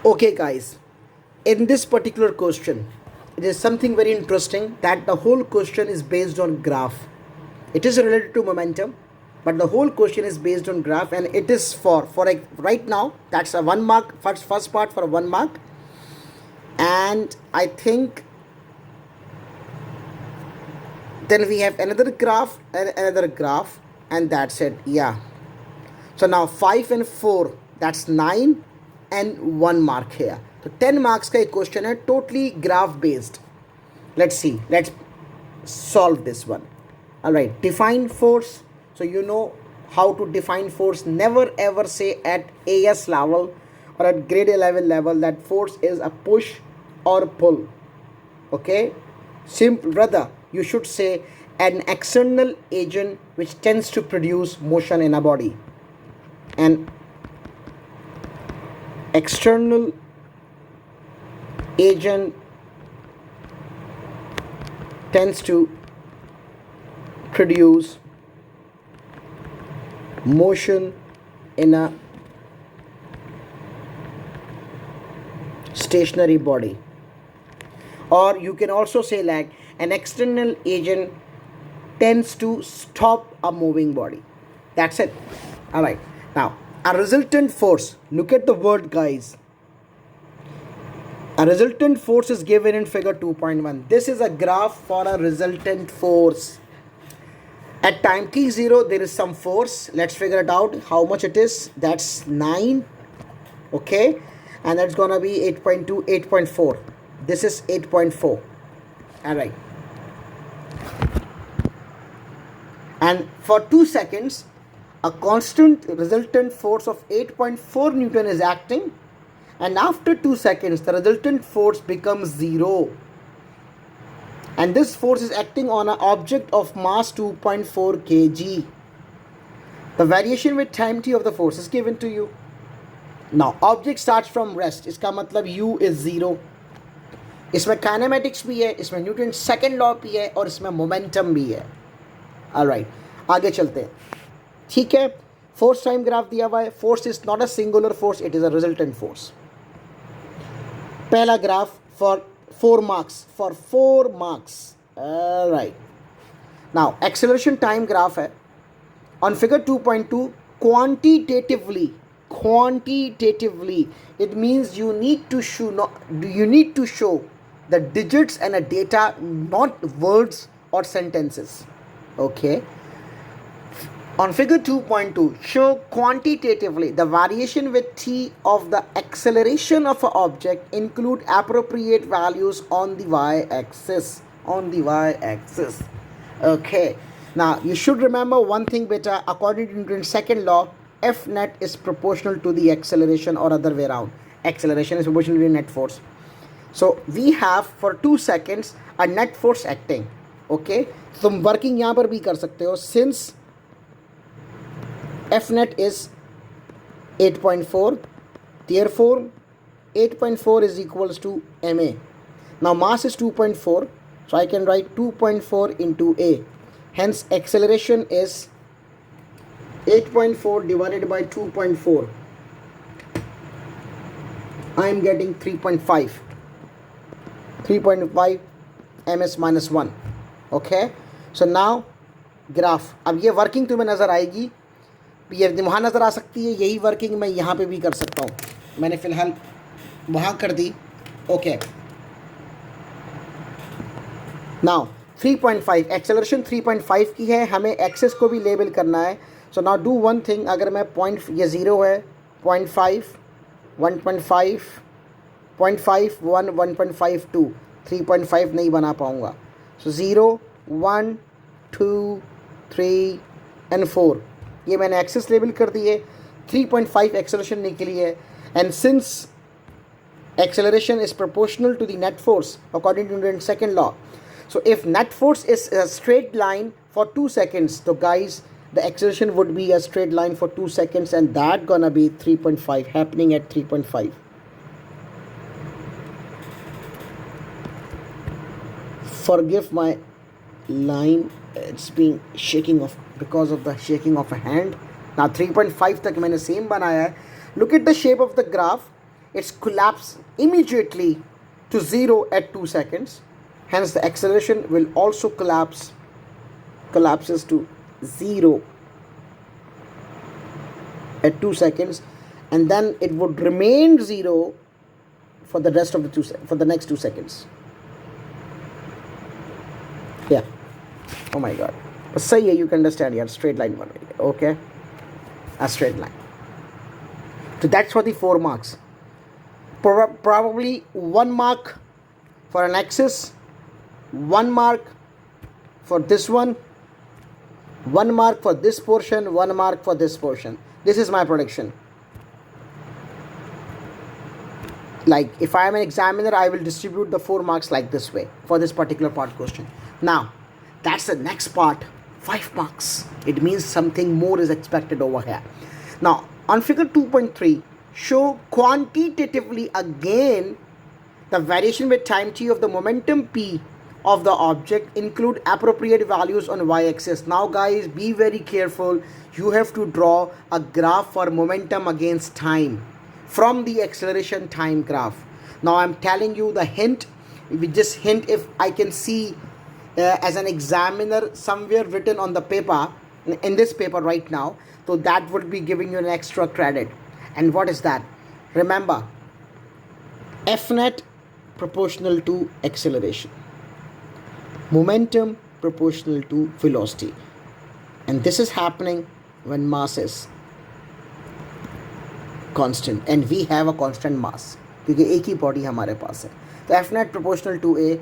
Okay, guys, in this particular question, it is something very interesting that the whole question is based on graph. It is related to momentum, but the whole question is based on graph, and it is for like right now. That's a 1 mark first part for a 1 mark, and I think then we have another graph and another graph, and that's it. Yeah. So now 5 and 4, that's 9 and 1 mark here. So 10 marks का एक question है, totally graph based. Let's see. Let's solve this one. All right. Define force. So you know how to define force. Never ever say at AS level or at grade 11 level that force is a push or pull. Okay. Simple, rather you should say an external agent which tends to produce motion in a body. An external agent tends to produce motion in a stationary body. Or you can also say like an external agent tends to stop a moving body. That's it. All right. Now, a resultant force. Look at the word, guys. A resultant force is given in figure 2.1. This is a graph for a resultant force. At time t0, there is some force. Let's figure it out how much it is. That's 9. Okay. And that's going to be 8.2, 8.4. This is 8.4. All right. And for 2 seconds, a constant resultant force of 8.4 Newton is acting, and after 2 seconds the resultant force becomes 0, and this force is acting on an object of mass 2.4 kg. The variation with time t of the force is given to you. Now object starts from rest, इसका मतलब u is 0. इसमें kinematics भी है, इसमें Newton second law भी है, और इसमें मोमेंटम भी है. ऑलराइट, आगे चलते हैं. ठीक है, फोर्स टाइम ग्राफ दिया हुआ है. Force is not a singular force, it is a resultant force. पहला graph for 4 marks, for 4 marks. Right, now acceleration time graph है on figure 2.2. quantitatively, it means you need to show the digits and a data, not words or sentences. Okay, on figure 2.2, show quantitatively the variation with t of the acceleration of an object, include appropriate values on the y-axis. Okay, now you should remember one thing better. According to Newton's second law, F net is proportional to the acceleration, or other way around. Acceleration is proportional to the net force. So we have for 2 seconds a net force acting. Okay, so तुम working यहाँ पर भी कर सकते हो. Since F net is 8.4, therefore 8.4 is equals to ma. Now mass is 2.4, so I can write 2.4 into a. Hence acceleration is 8.4 divided by 2.4. I am getting 3.5 ms minus 1. Okay, so now graph. अब ये working तुम्हें नज़र आएगी, ये वहाँ नज़र आ सकती है. यही वर्किंग मैं यहाँ पे भी कर सकता हूँ. मैंने फ़िलहाल वहाँ कर दी. ओके, नाउ 3.5 एक्सेलरेशन 3.5 की है. हमें एक्सेस को भी लेबल करना है. So now do one thing. अगर मैं पॉइंट, ये 0 है, 0.5, 1.5, 0.5, 1, 1.5, 2, 3.5 नहीं बना पाऊँगा. सो 0, 1, 2, 3 एंड 4 ये मैंने एक्सेस लेबल कर दी है. 3.5 एक्सेलरेशन निकली है. And since acceleration is proportional to the net force according to Newton's second law. So if net force is a straight line for 2 seconds, so guys, the acceleration would be a straight line for 2 seconds, and that gonna be 3.5, happening at 3.5. Forgive my line, it's been shaking off because of the shaking of a hand. Now 3.5 तक मैंने same बनाया है. Look at the shape of the graph. it's collapse immediately to 0 at 2 seconds. Hence the acceleration will also collapses to 0 at 2 seconds, and then it would remain 0 for the rest of the next 2 seconds. Yeah. Oh my god. But सही है, you can understand यार, straight line बन रही है. Okay, a straight line. So that's for the 4 marks. Probably 1 mark for an axis, 1 mark for this one, 1 mark for this portion, 1 mark for this portion. This is my prediction. Like if I am an examiner, I will distribute the 4 marks like this way for this particular part question. Now that's the next part, 5 marks. It means something more is expected over here. Now on figure 2.3, show quantitatively again the variation with time t of the momentum p of the object, include appropriate values on y-axis. Now guys, be very careful. You have to draw a graph for momentum against time from the acceleration time graph. Now I'm telling you the hint, with this hint, if I can see as an examiner somewhere written on the paper, in this paper right now, so that would be giving you an extra credit. And what is that? Remember, F net proportional to acceleration, momentum proportional to velocity, and this is happening when mass is constant and we have a constant mass, क्योंकि एक ही body हमारे पास है. तो F net proportional to A,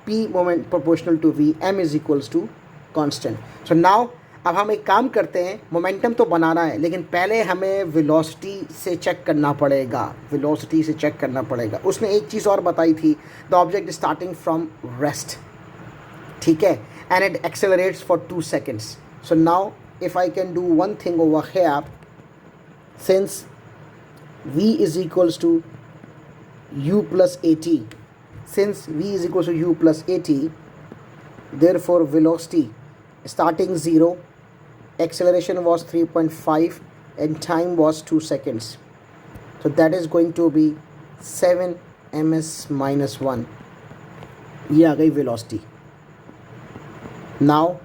P moment proportional to V, M is equals to constant. So now अब हम एक काम करते हैं, मोमेंटम तो बनाना है लेकिन पहले हमें वेलोसिटी से चेक करना पड़ेगा. उसने एक चीज़ और बताई थी, the object starting from rest, ठीक है, and it accelerates for 2 seconds. So now if I can do one thing over here, since v is equals to u plus at, since v is equals to u plus at, therefore velocity starting 0, acceleration was 3.5 and time was 2 seconds. So that is going to be 7 ms minus 1. ये आ गई velocity. Now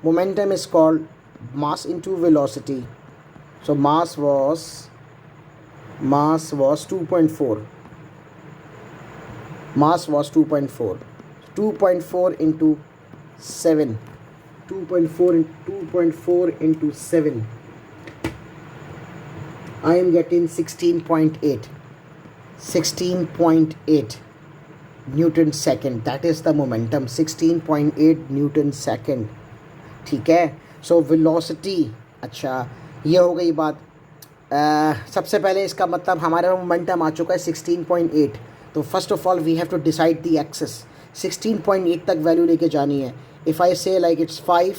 momentum is called mass into velocity. So mass was 2.4. Mass was 2.4. 2.4 into 7. 2.4 into 7. I am getting 16.8. 16.8 Newton second. That is the momentum. 16.8 Newton second. ठीक है. So velocity. अच्छा, ये हो गई बात. सबसे पहले इसका मतलब हमारा मोमेंटम आ चुका है 16.8. तो first of all we have to decide the axis. 16.8 तक वैल्यू लेके जानी है. If I say like it's 5,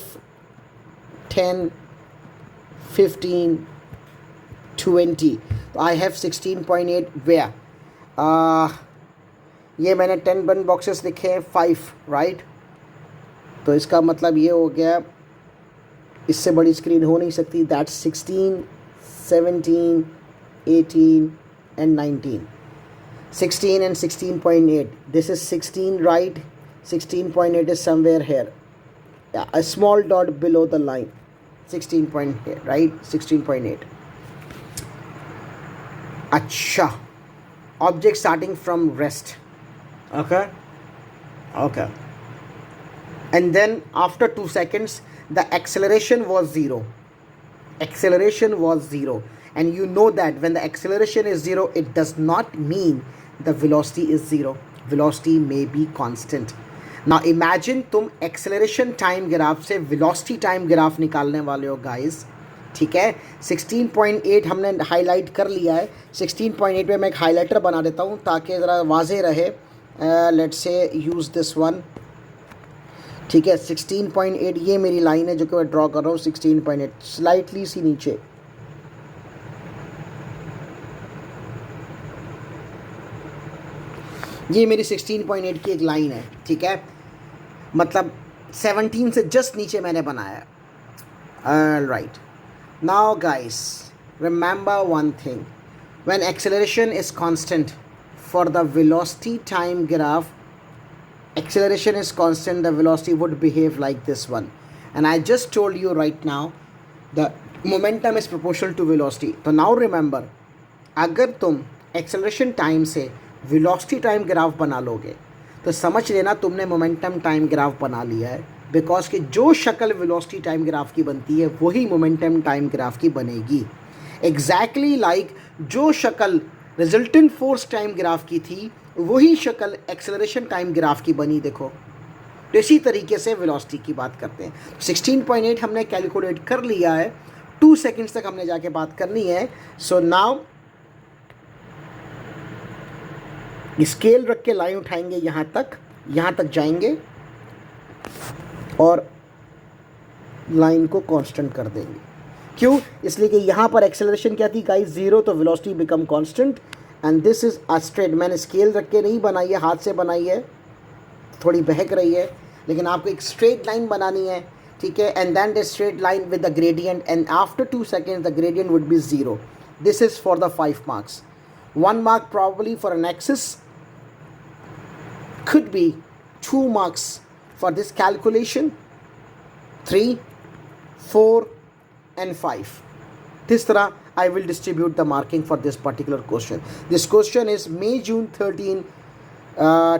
10, 15, 20, तो I have 16.8 where? ये मैंने 10 बन बॉक्सेस लिखे हैं, 5 राइट. तो इसका मतलब ये हो गया, इससे बड़ी स्क्रीन हो नहीं सकती. That's 16, 17, 18 and 19. 16 and 16.8. This is 16 right. 16.8 is somewhere here. Yeah, a small dot below the line. 16.8 right. 16.8. Acha. Object starting from rest. Okay. And then after 2 seconds, the acceleration was 0. And you know that when the acceleration is 0, it does not mean the velocity is 0. Velocity may be constant. Now imagine तुम acceleration time graph से velocity time graph निकालने वाले हो guys. ठीक है. 16.8 हमने highlight कर लिया है. 16.8 में मैं एक हाईलाइटर बना देता हूँ ताकि ज़रा वाजे रहे. Let's say use this one. ठीक है. 16.8 ये मेरी लाइन है जो कि मैं ड्रॉ कर रहा हूँ. 16.8 स्लाइटली सी नीचे. ये मेरी 16.8 की एक लाइन है. ठीक है. मतलब 17 से जस्ट नीचे मैंने बनाया. Right. Now guys, remember one thing. when acceleration is constant for the velocity time graph, acceleration is constant, the velocity would behave like this one. And I just told you right now the momentum is proportional to velocity. तो now remember, अगर तुम acceleration time से velocity time graph बना लोगे तो समझ लेना तुमने momentum time graph बना लिया है, बिकॉज कि जो शक्ल velocity time graph की बनती है वही momentum time graph की बनेगी. एग्जैक्टली लाइक जो शक्ल रिजल्टेंट फोर्स टाइम ग्राफ की थी वही शक्ल एक्सेलरेशन टाइम ग्राफ की बनी. देखो, तो इसी तरीके से वेलोसिटी की बात करते हैं. 16.8 हमने कैलकुलेट कर लिया है. 2 सेकेंड्स तक हमने जाके बात करनी है. सो नाउ स्केल रख के लाइन उठाएंगे, यहाँ तक जाएंगे और लाइन को कांस्टेंट कर देंगे. क्यों? इसलिए कि यहाँ पर एक्सेलरेशन क्या थी गाइस, 0, तो velocity become constant. And this is a straight. मैंने स्केल रख के नहीं बनाई है, हाथ से बनाई है, थोड़ी बहक रही है, लेकिन आपको एक स्ट्रेट लाइन बनानी है, ठीक है. And then the straight line with the gradient, and after 2 seconds the gradient would be 0. This is for the 5 marks. 1 mark probably for an axis, could be 2 marks for this calculation, 3, 4 and 5. This तरह I will distribute the marking for this particular question. This question is May-June 13,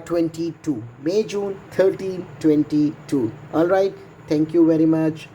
22. May-June 13, 22. All right. Thank you very much.